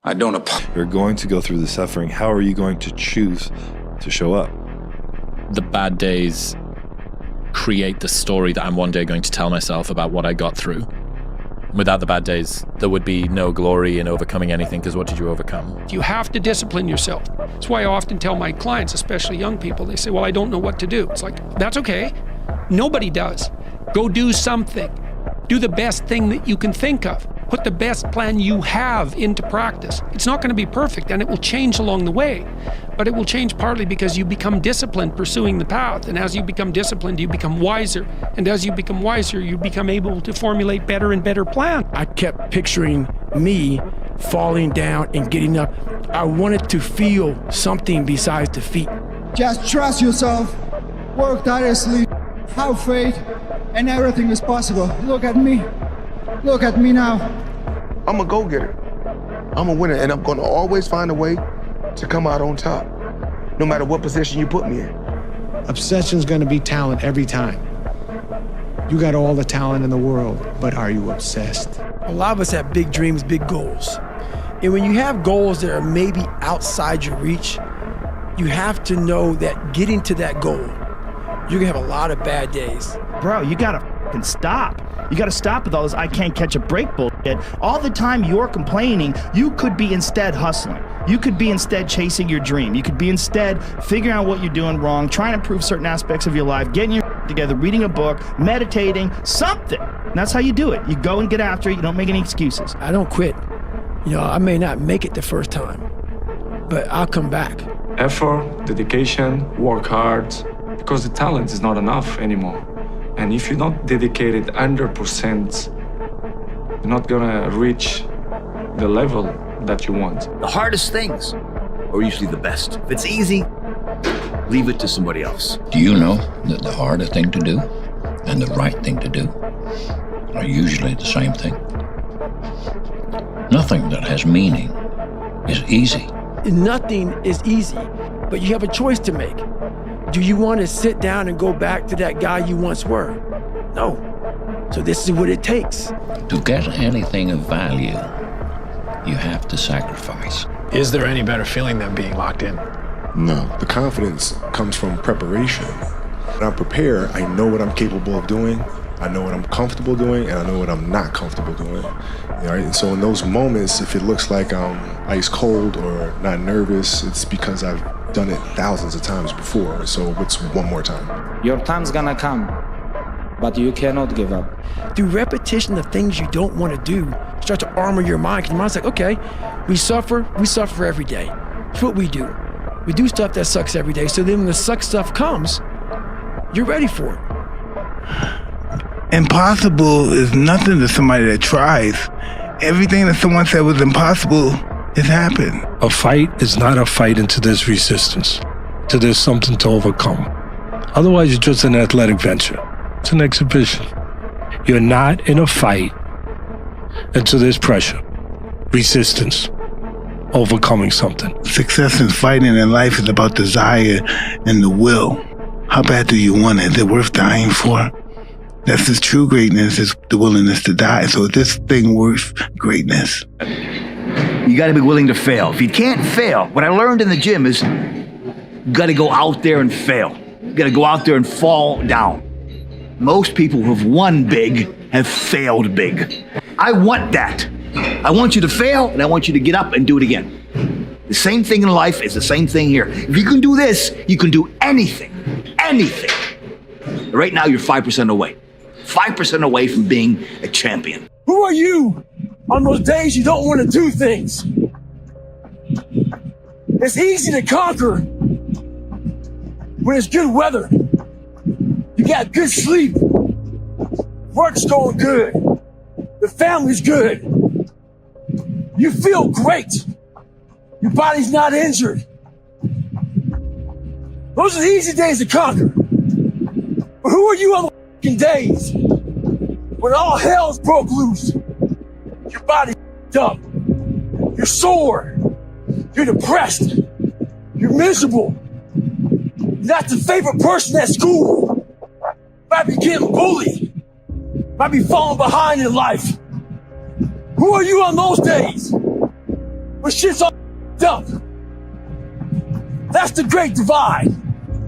I don't. You're going to go through the suffering. How are you going to choose to show up? The bad days create the story that I'm one day going to tell myself about what I got through. Without the bad days, there would be no glory in overcoming anything, because what did you overcome? You have to discipline yourself. That's why I often tell my clients, especially young people, they say, well, I don't know what to do. It's like, that's okay. Nobody does. Go do something. Do the best thing that you can think of. Put the best plan you have into practice. It's not going to be perfect, and it will change along the way. But it will change partly because you become disciplined pursuing the path. And as you become disciplined, you become wiser. And as you become wiser, you become able to formulate better and better plans. I kept picturing me falling down and getting up. I wanted to feel something besides defeat. Just trust yourself, work tirelessly, have faith, and everything is possible. Look at me. Look at me now. I'm a go-getter. I'm a winner, and I'm gonna always find a way to come out on top, no matter what position you put me in. Obsession's gonna be talent every time. You got all the talent in the world, but are you obsessed? A lot of us have big dreams, big goals. And when you have goals that are maybe outside your reach, you have to know that getting to that goal, you're gonna have a lot of bad days. Bro, you gotta f***ing stop. You gotta stop with all this I can't catch a break bullshit. All the time you're complaining, you could be instead hustling. You could be instead chasing your dream. You could be instead figuring out what you're doing wrong, trying to improve certain aspects of your life, getting your together, reading a book, meditating, something. And that's how you do it. You go and get after it. You don't make any excuses. I don't quit. You know, I may not make it the first time, but I'll come back. Effort, dedication, work hard, because the talent is not enough anymore. And if you're not dedicated 100%, you're not gonna reach the level that you want. The hardest things are usually the best. If it's easy, leave it to somebody else. Do you know that the harder thing to do and the right thing to do are usually the same thing? Nothing that has meaning is easy. Nothing is easy, but you have a choice to make. Do you want to sit down and go back to that guy you once were? No. So this is what it takes. To get anything of value, you have to sacrifice. Is there any better feeling than being locked in? No. The confidence comes from preparation. When I'm prepared, I know what I'm capable of doing, I know what I'm comfortable doing, and I know what I'm not comfortable doing. Right? And so in those moments, if it looks like I'm ice cold or not nervous, it's because I've done it thousands of times before. So it's one more time. Your time's gonna come, but you cannot give up. Through repetition of things you don't want to do, start to armor your mind, because your mind's like, okay, we suffer every day. It's what we do. We do stuff that sucks every day, so then when the suck stuff comes, you're ready for it. Impossible is nothing to somebody that tries. Everything that someone said was impossible has happened. A fight is not a fight until there's resistance, until there's something to overcome. Otherwise, it's just an athletic venture. It's an exhibition. You're not in a fight until there's pressure, resistance, overcoming something. Success in fighting in life is about desire and the will. How bad do you want it? Is it worth dying for? That's the true greatness, is the willingness to die. So is this thing worth greatness? You gotta be willing to fail. If you can't fail, what I learned in the gym is you gotta go out there and fail. You gotta go out there and fall down. Most people who have won big have failed big. I want that. I want you to fail, and I want you to get up and do it again. The same thing in life is the same thing here. If you can do this, you can do anything. Anything. Right now, you're 5% away. 5% away from being a champion. Who are you on those days you don't want to do things? It's easy to conquer when it's good weather. You got good sleep. Work's going good. The family's good. You feel great. Your body's not injured. Those are the easy days to conquer. But who are you on the days when all hell's broke loose? Your body's up. You're sore. You're depressed. You're miserable. You're not the favorite person at school. Might be getting bullied. Might be falling behind in life. Who are you on those days? When shit's all up. That's the great divide.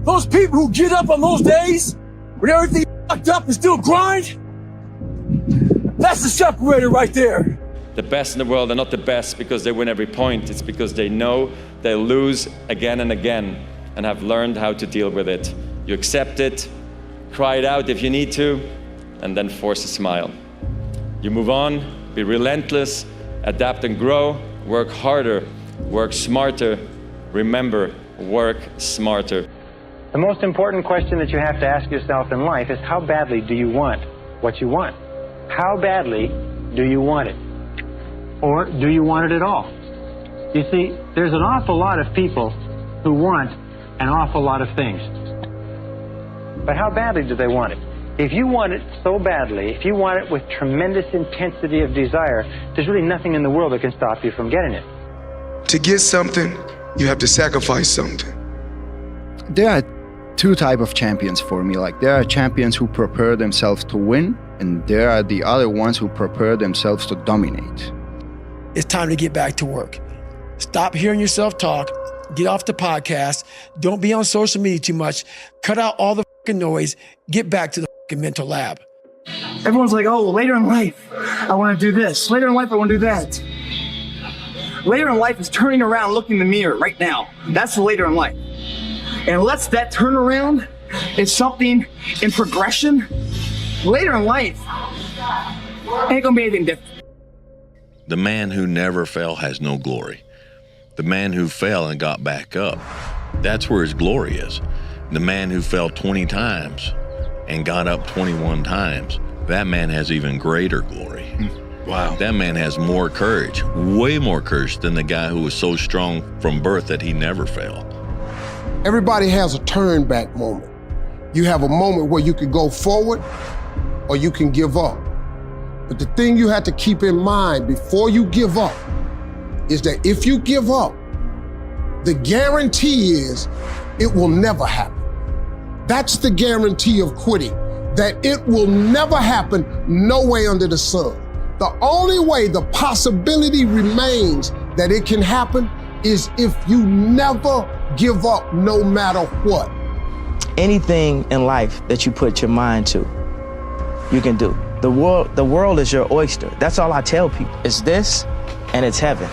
Those people who get up on those days when everything's fucked up and still grind, that's the separator right there. The best in the world are not the best because they win every point. It's because they know they'll lose again and again and have learned how to deal with it. You accept it, cry it out if you need to, and then force a smile. You move on, be relentless, adapt and grow, work harder, work smarter. Remember, work smarter. The most important question that you have to ask yourself in life is how badly do you want what you want? How badly do you want it? Or do you want it at all? You see, there's an awful lot of people who want an awful lot of things. But how badly do they want it? If you want it so badly, if you want it with tremendous intensity of desire, there's really nothing in the world that can stop you from getting it. To get something, you have to sacrifice something. There are two types of champions for me. Like, there are champions who prepare themselves to win, and there are the other ones who prepare themselves to dominate. It's time to get back to work. Stop hearing yourself talk. Get off the podcast. Don't be on social media too much. Cut out all the fucking noise. Get back to the fucking mental lab. Everyone's like, oh, later in life, I want to do this. Later in life, I want to do that. Later in life is turning around, looking in the mirror right now. That's the later in life. And unless that turnaround is something in progression, later in life ain't gonna be anything different. The man who never fell has no glory. The man who fell and got back up, that's where his glory is. The man who fell 20 times and got up 21 times, that man has even greater glory. Wow. That man has more courage, way more courage than the guy who was so strong from birth that he never fell. Everybody has a turn back moment. You have a moment where you can go forward or you can give up. But the thing you have to keep in mind before you give up is that if you give up, the guarantee is it will never happen. That's the guarantee of quitting, that it will never happen no way under the sun. The only way the possibility remains that it can happen is if you never give up no matter what. Anything in life that you put your mind to, you can do. The world is your oyster. That's all I tell people. It's this and it's heaven.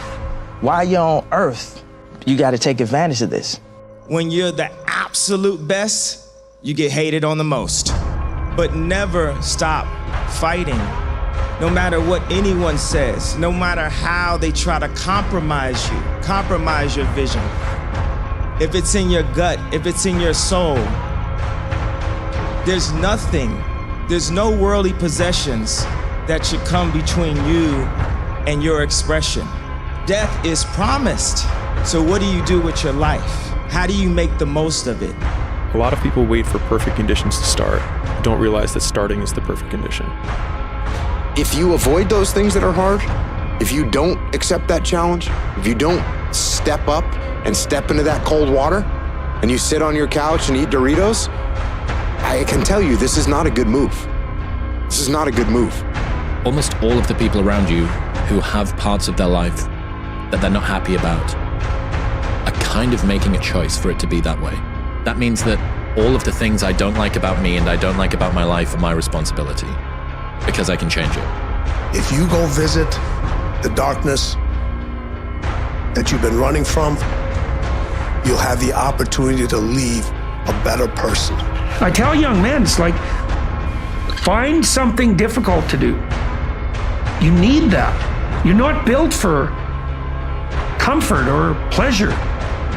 While you're on earth, you got to take advantage of this. When you're the absolute best, you get hated on the most. But never stop fighting. No matter what anyone says, no matter how they try to compromise you, compromise your vision. If it's in your gut, if it's in your soul, there's nothing, there's no worldly possessions that should come between you and your expression. Death is promised. So what do you do with your life? How do you make the most of it? A lot of people wait for perfect conditions to start, don't realize that starting is the perfect condition. If you avoid those things that are hard, if you don't accept that challenge, if you don't step up and step into that cold water, and you sit on your couch and eat Doritos, I can tell you this is not a good move. This is not a good move. Almost all of the people around you who have parts of their life that they're not happy about are kind of making a choice for it to be that way. That means that all of the things I don't like about me and I don't like about my life are my responsibility, because I can change it. If you go visit the darkness that you've been running from, you'll have the opportunity to leave a better person. I tell young men, it's like, find something difficult to do. You need that. You're not built for comfort or pleasure.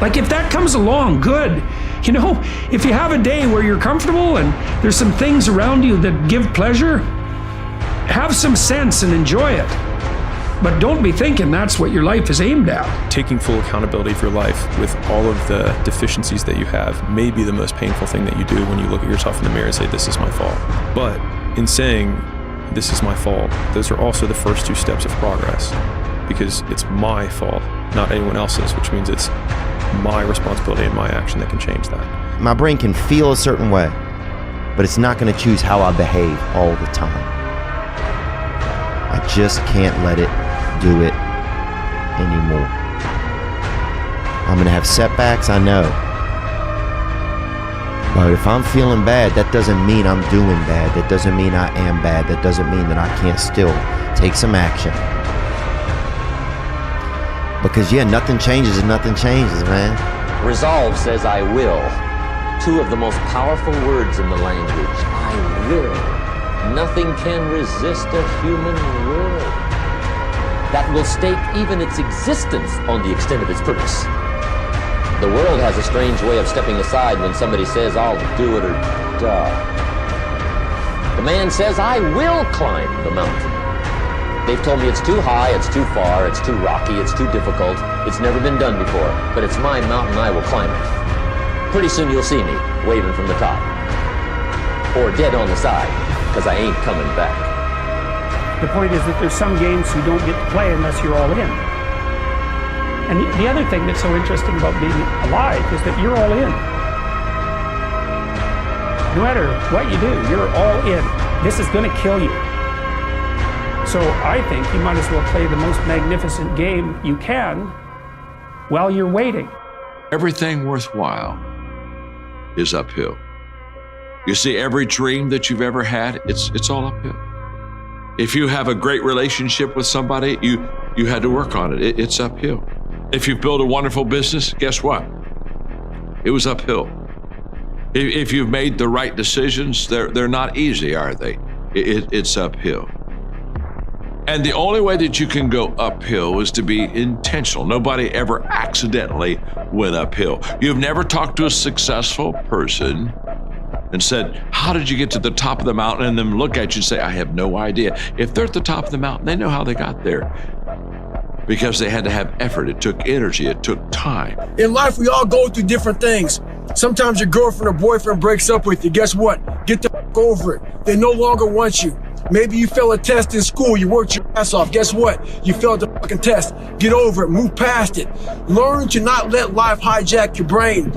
Like, if that comes along, good. You know, if you have a day where you're comfortable and there's some things around you that give pleasure, have some sense and enjoy it. But don't be thinking that's what your life is aimed at. Taking full accountability for your life with all of the deficiencies that you have may be the most painful thing that you do when you look at yourself in the mirror and say, this is my fault. But in saying, this is my fault, those are also the first two steps of progress, because it's my fault, not anyone else's, which means it's my responsibility and my action that can change that. My brain can feel a certain way, but it's not going to choose how I behave all the time. I just can't let it do it anymore. I'm gonna have setbacks, I know. But if I'm feeling bad, that doesn't mean I'm doing bad. That doesn't mean I am bad. That doesn't mean that I can't still take some action. Because yeah, nothing changes if nothing changes, man. Resolve says I will. Two of the most powerful words in the language. I will. Nothing can resist a human will. That will stake even its existence on the extent of its purpose. The world has a strange way of stepping aside when somebody says, I'll do it or die. The man says, I will climb the mountain. They've told me it's too high, it's too far, it's too rocky, it's too difficult, it's never been done before, but it's my mountain, I will climb it. Pretty soon you'll see me waving from the top. Or dead on the side, because I ain't coming back. The point is that there's some games you don't get to play unless you're all in. And the other thing that's so interesting about being alive is that you're all in. No matter what you do, you're all in. This is going to kill you. So I think you might as well play the most magnificent game you can while you're waiting. Everything worthwhile is uphill. You see, every dream that you've ever had, it's all uphill. If you have a great relationship with somebody, you had to work on it. It's uphill. If you've built a wonderful business, guess what? It was uphill. If you've made the right decisions, they're not easy, are they? It's uphill. And the only way that you can go uphill is to be intentional. Nobody ever accidentally went uphill. You've never talked to a successful person and said, how did you get to the top of the mountain? And then look at you and say, I have no idea. If they're at the top of the mountain, they know how they got there. Because they had to have effort. It took energy. It took time. In life, we all go through different things. Sometimes your girlfriend or boyfriend breaks up with you. Guess what? Get the f over it. They no longer want you. Maybe you failed a test in school. You worked your ass off. Guess what? You failed the fucking test. Get over it. Move past it. Learn to not let life hijack your brain.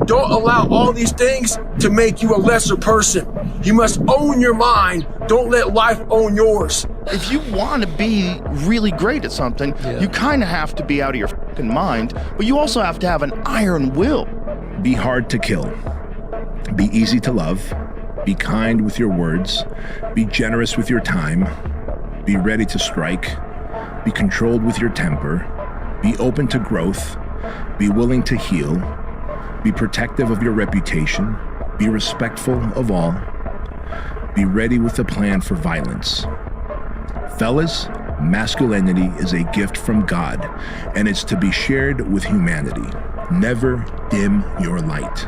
Don't allow all these things to make you a lesser person. You must own your mind. Don't let life own yours. If you want to be really great at something, you kind of have to be out of your fucking mind, but you also have to have an iron will. Be hard to kill. Be easy to love. Be kind with your words. Be generous with your time. Be ready to strike. Be controlled with your temper. Be open to growth. Be willing to heal. Be protective of your reputation. Be respectful of all. Be ready with a plan for violence. Fellas, masculinity is a gift from God, and it's to be shared with humanity. Never dim your light.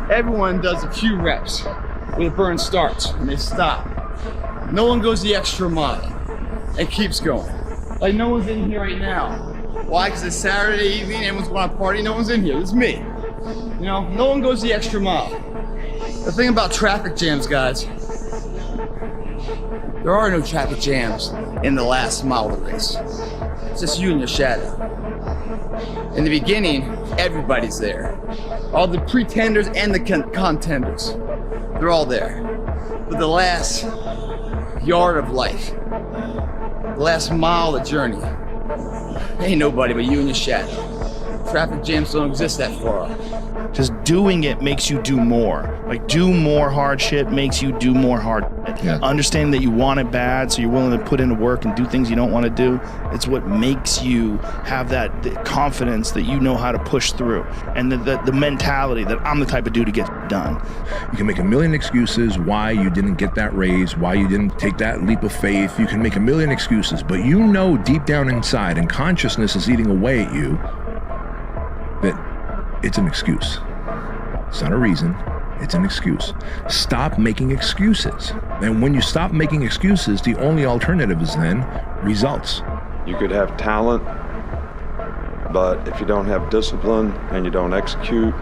Everyone does a few reps when the burn starts and they stop. No one goes the extra mile and keeps going. Like no one's in here right now. Why? Because it's Saturday evening, everyone's going to party, no one's in here. It's me. You know, no one goes the extra mile. The thing about traffic jams, guys, there are no traffic jams in the last mile of the race. It's just you and your shadow. In the beginning, everybody's there. All the pretenders and the contenders. They're all there. But the last yard of life, the last mile of the journey, ain't nobody but you and your shadow. Traffic jams don't exist that far. Just doing it makes you do more. Like, do more hard shit makes you do more hard shit. Yeah. Understanding that you want it bad, so you're willing to put in the work and do things you don't want to do. It's what makes you have that confidence that you know how to push through. And the mentality that I'm the type of dude to get done. You can make a million excuses why you didn't get that raise, why you didn't take that leap of faith. You can make a million excuses, but you know deep down inside, and consciousness is eating away at you, that it's an excuse. It's not a reason. It's an excuse. Stop making excuses. And when you stop making excuses, the only alternative is then results. You could have talent, but if you don't have discipline and you don't execute,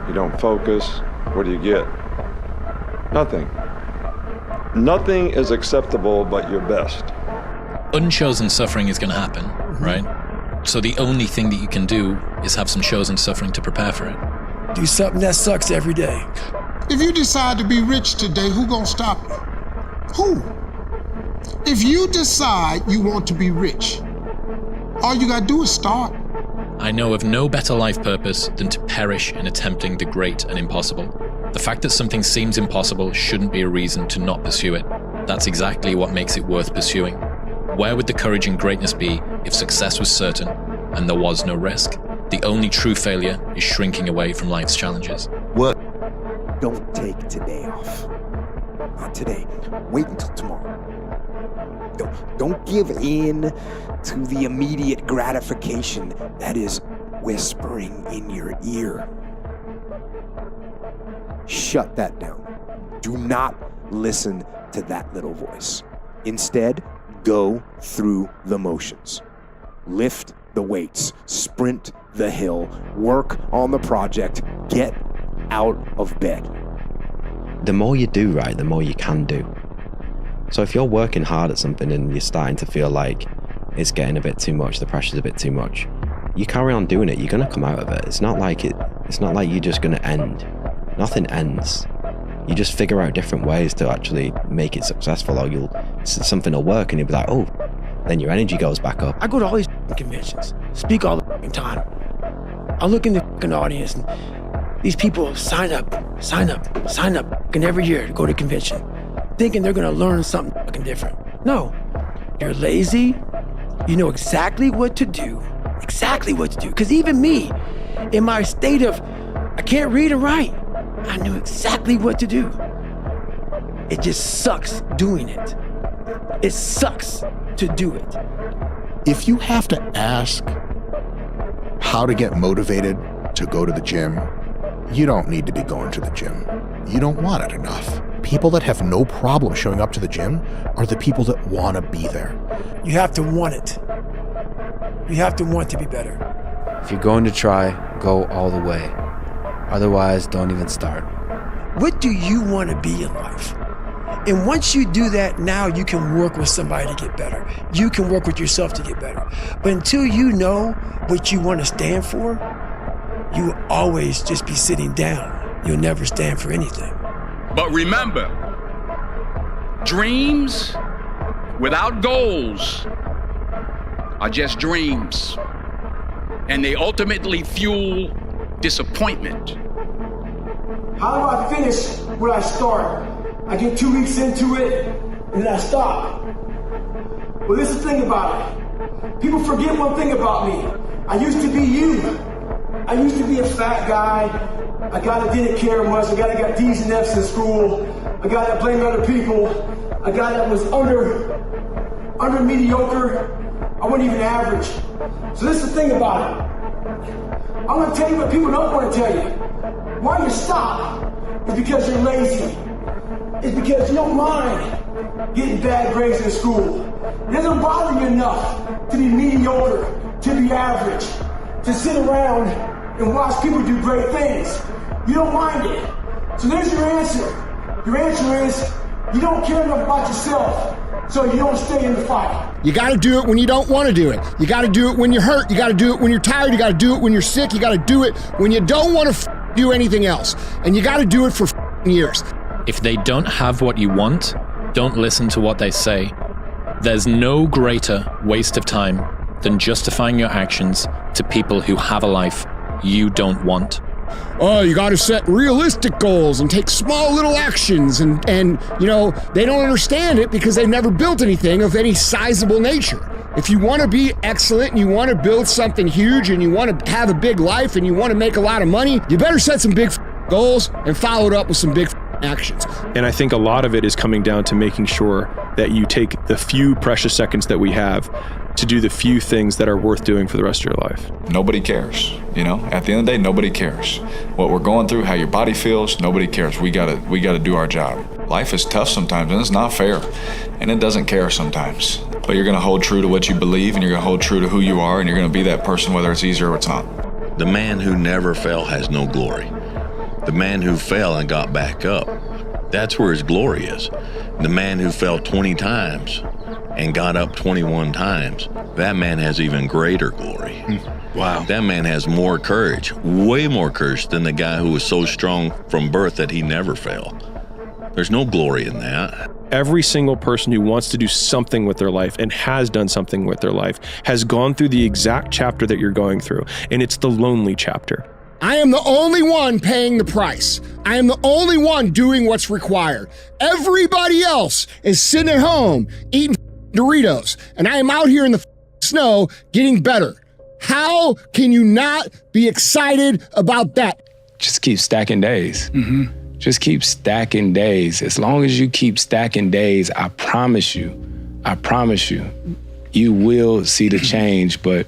you don't focus, what do you get? Nothing. Nothing is acceptable but your best. Unchosen suffering is going to happen, right? So the only thing that you can do is have some chosen suffering to prepare for it. Do something that sucks every day. If you decide to be rich today, who gonna stop you? Who? If you decide you want to be rich, all you gotta do is start. I know of no better life purpose than to perish in attempting the great and impossible. The fact that something seems impossible shouldn't be a reason to not pursue it. That's exactly what makes it worth pursuing. Where would the courage and greatness be if success was certain and there was no risk? The only true failure is shrinking away from life's challenges. What? Don't take today off. Not today. Wait until tomorrow. Don't give in to the immediate gratification that is whispering in your ear. Shut that down. Do not listen to that little voice. Instead, go through the motions. Lift the weights, sprint the hill, work on the project, get out of bed. The more you do right, the more you can do. So if you're working hard at something and you're starting to feel like it's getting a bit too much, the pressure's a bit too much, you carry on doing it, you're gonna come out of it. It's not like you're just gonna end. Nothing ends. You just figure out different ways to actually make it successful, or something will work and you'll be like, oh, then your energy goes back up. I go to all these conventions, speak all the time. I look in the audience and these people sign up, and every year to go to convention, thinking they're gonna learn something different. No, you're lazy, you know exactly what to do. Because even me, in my state of, I can't read and write, I knew exactly what to do. It just sucks doing it. It sucks to do it. If you have to ask how to get motivated to go to the gym, you don't need to be going to the gym. You don't want it enough. People that have no problem showing up to the gym are the people that want to be there. You have to want it. You have to want to be better. If you're going to try, go all the way. Otherwise, don't even start. What do you want to be in life? And once you do that, now you can work with somebody to get better. You can work with yourself to get better. But until you know what you want to stand for, you will always just be sitting down. You'll never stand for anything. But remember, dreams without goals are just dreams. And they ultimately fuel disappointment. How do I finish what I start? I get 2 weeks into it, and then I stop. Well, this is the thing about it. People forget one thing about me. I used to be you. I used to be a fat guy, a guy that didn't care much, a guy that got D's and F's in school, a guy that blamed other people, a guy that was under mediocre. I wasn't even average. So this is the thing about it. I'm gonna tell you what people don't want to tell you. Why you stop is because you're lazy. It's because you don't mind getting bad grades in school. It doesn't bother you enough to be mediocre, to be average, to sit around and watch people do great things. You don't mind it. So there's your answer. Your answer is you don't care enough about yourself, so you don't stay in the fight. You got to do it when you don't want to do it. You got to do it when you're hurt. You got to do it when you're tired. You got to do it when you're sick. You got to do it when you don't want to do anything else. And you got to do it for years. If they don't have what you want, don't listen to what they say. There's no greater waste of time than justifying your actions to people who have a life you don't want. Oh, you got to set realistic goals and take small little actions. And you know, they don't understand it because they've never built anything of any sizable nature. If you want to be excellent and you want to build something huge and you want to have a big life and you want to make a lot of money, you better set some big goals and follow it up with some big actions. And I think a lot of it is coming down to making sure that you take the few precious seconds that we have to do the few things that are worth doing for the rest of your life. Nobody cares. You know, at the end of the day, nobody cares. What we're going through, how your body feels, nobody cares. We gotta do our job. Life is tough sometimes, and it's not fair, and it doesn't care sometimes. But you're gonna hold true to what you believe, and you're gonna hold true to who you are, and you're gonna be that person whether it's easy or it's not. The man who never fell has no glory. The man who fell and got back up, that's where his glory is. The man who fell 20 times and got up 21 times, that man has even greater glory. Wow. That man has more courage, way more courage than the guy who was so strong from birth that he never fell. There's no glory in that. every single person who wants to do something with their life and has done something with their life has gone through the exact chapter that you're going through, and it's the lonely chapter. I am the only one paying the price. I am the only one doing what's required. Everybody else is sitting at home eating Doritos, and I am out here in the snow getting better. How can you not be excited about that? Just keep stacking days. Just keep stacking days. As long as you keep stacking days, I promise you, you will see the change. But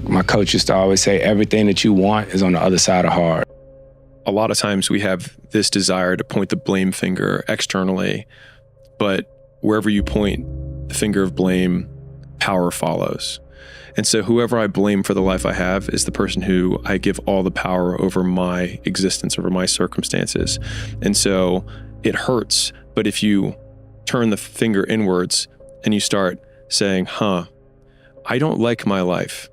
my coach used to always say, everything that you want is on the other side of hard. A lot of times we have this desire to point the blame finger externally, but wherever you point the finger of blame, power follows. And so whoever I blame for the life I have is the person who I give all the power over my existence, over my circumstances. And so it hurts, but if you turn the finger inwards and you start saying, I don't like my life.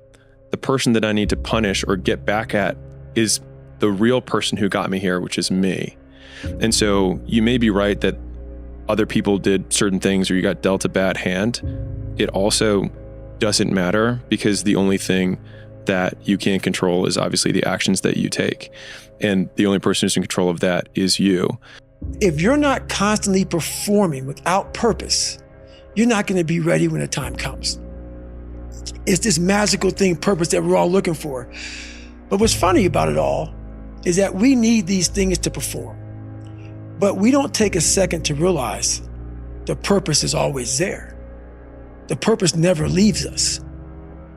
The person that I need to punish or get back at is the real person who got me here, which is me. And so you may be right that other people did certain things or you got dealt a bad hand. It also doesn't matter, because the only thing that you can control is obviously the actions that you take. And the only person who's in control of that is you. If you're not constantly performing without purpose, you're not going to be ready when the time comes. It's this magical thing, purpose, that we're all looking for. But what's funny about it all is that we need these things to perform. But we don't take a second to realize the purpose is always there. The purpose never leaves us,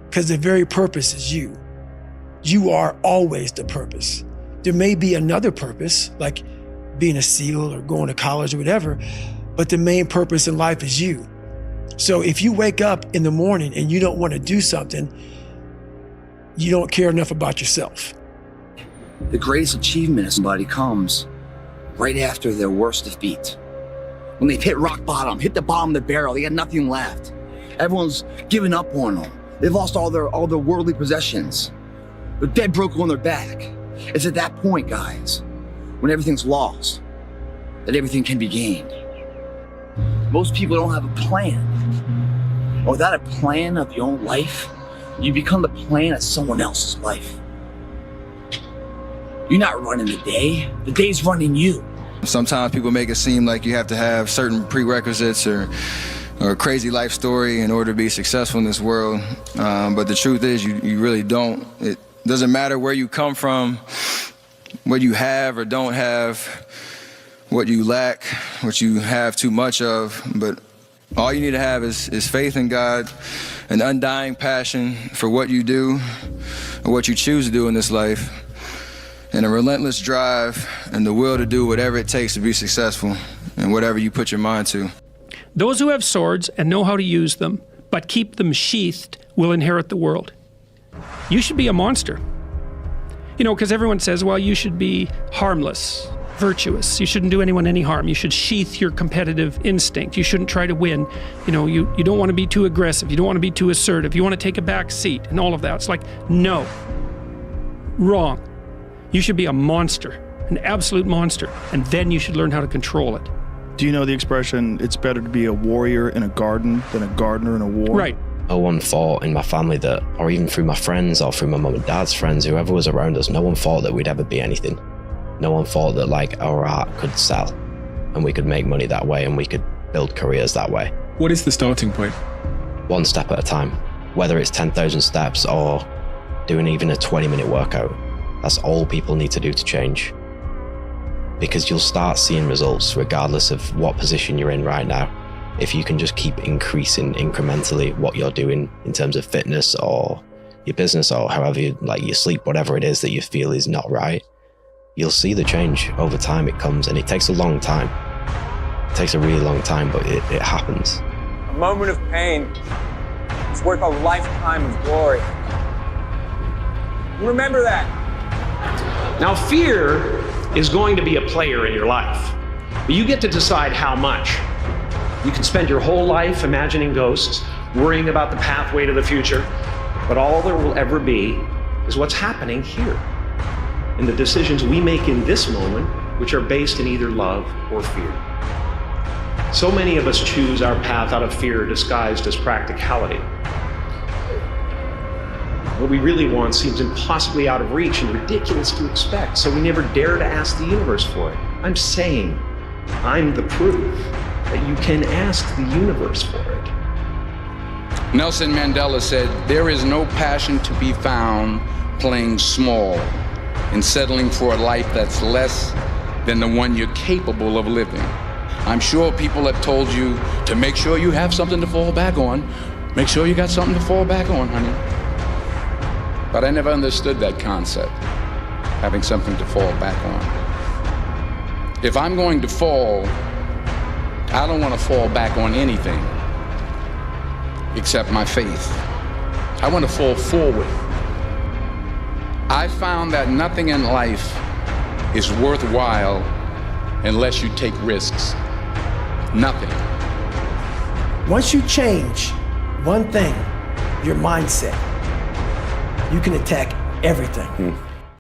because the very purpose is you. You are always the purpose. There may be another purpose, like being a SEAL or going to college or whatever, but the main purpose in life is you. So if you wake up in the morning and you don't want to do something, you don't care enough about yourself. The greatest achievement of somebody comes right after their worst defeat. When they've hit rock bottom, hit the bottom of the barrel, they got nothing left. Everyone's given up on them. They've lost all their worldly possessions. They're dead broke on their back. It's at that point, guys, when everything's lost, that everything can be gained. Most people don't have a plan. Or without a plan of your own life, you become the plan of someone else's life. You're not running the day. The day's running you. Sometimes people make it seem like you have to have certain prerequisites or a crazy life story in order to be successful in this world. But the truth is you really don't. It doesn't matter where you come from, what you have or don't have, what you lack, what you have too much of, but all you need to have is faith in God, an undying passion for what you do, or what you choose to do in this life, and a relentless drive and the will to do whatever it takes to be successful and whatever you put your mind to. Those who have swords and know how to use them, but keep them sheathed, will inherit the world. You should be a monster. You know, because everyone says, well, you should be harmless, virtuous. You shouldn't do anyone any harm. You should sheath your competitive instinct. You shouldn't try to win. You know, you don't want to be too aggressive. You don't want to be too assertive. You want to take a back seat and all of that. It's like, no. Wrong. You should be a monster, an absolute monster, and then you should learn how to control it. Do you know the expression, it's better to be a warrior in a garden than a gardener in a war? Right. No one thought in my family that, or even through my friends or through my mum and dad's friends, whoever was around us, no one thought that we'd ever be anything. No one thought that like our art could sell and we could make money that way and we could build careers that way. What is the starting point? One step at a time. Whether it's 10,000 steps or doing even a 20-minute workout, that's all people need to do to change. Because you'll start seeing results regardless of what position you're in right now. If you can just keep increasing incrementally what you're doing in terms of fitness or your business or however you like your sleep, whatever it is that you feel is not right, you'll see the change over time. It comes, and it takes a long time. It takes a really long time, but it happens. A moment of pain is worth a lifetime of glory. Remember that. Now, fear is going to be a player in your life, but you get to decide how much. You can spend your whole life imagining ghosts, worrying about the pathway to the future, but all there will ever be is what's happening here, and the decisions we make in this moment, which are based in either love or fear. So many of us choose our path out of fear disguised as practicality. What we really want seems impossibly out of reach and ridiculous to expect, so we never dare to ask the universe for it. I'm saying I'm the proof that you can ask the universe for it. Nelson Mandela said, "There is no passion to be found playing small and settling for a life that's less than the one you're capable of living." I'm sure people have told you to make sure you have something to fall back on. Make sure you got something to fall back on, honey. But I never understood that concept, having something to fall back on. If I'm going to fall, I don't want to fall back on anything except my faith. I want to fall forward. I found that nothing in life is worthwhile unless you take risks. Nothing. Once you change one thing, your mindset, you can attack everything.